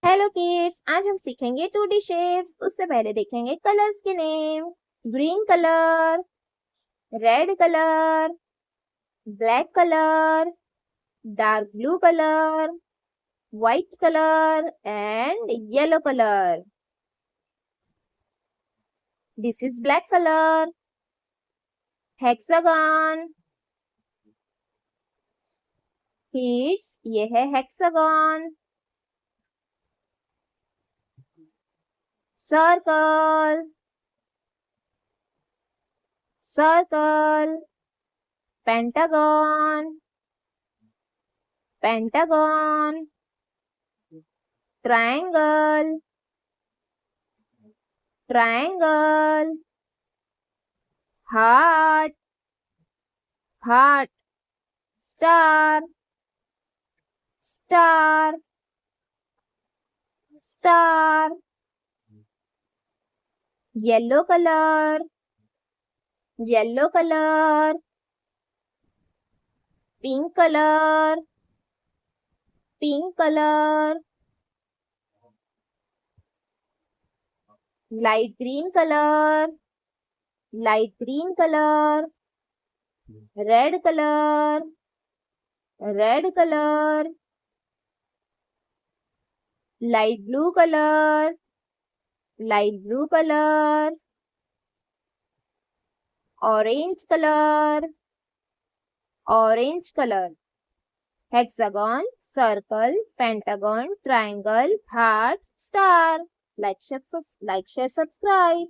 Hello kids, आज हम सीखेंगे 2D शेप्स। उससे पहले देखेंगे कलर्स के name. Green colour, red colour, black colour, dark blue colour, white colour and yellow colour. This is black colour, hexagon. Kids, ये है hexagon. Circle, circle, pentagon, pentagon, triangle, triangle, heart, heart, star, star, star. Yellow colour, yellow colour, pink colour, pink colour, light green colour, light green colour, red colour, red colour, light blue colour, light blue colour, orange colour, orange colour. Hexagon, circle, pentagon, triangle, heart, star. Like, share, subscribe.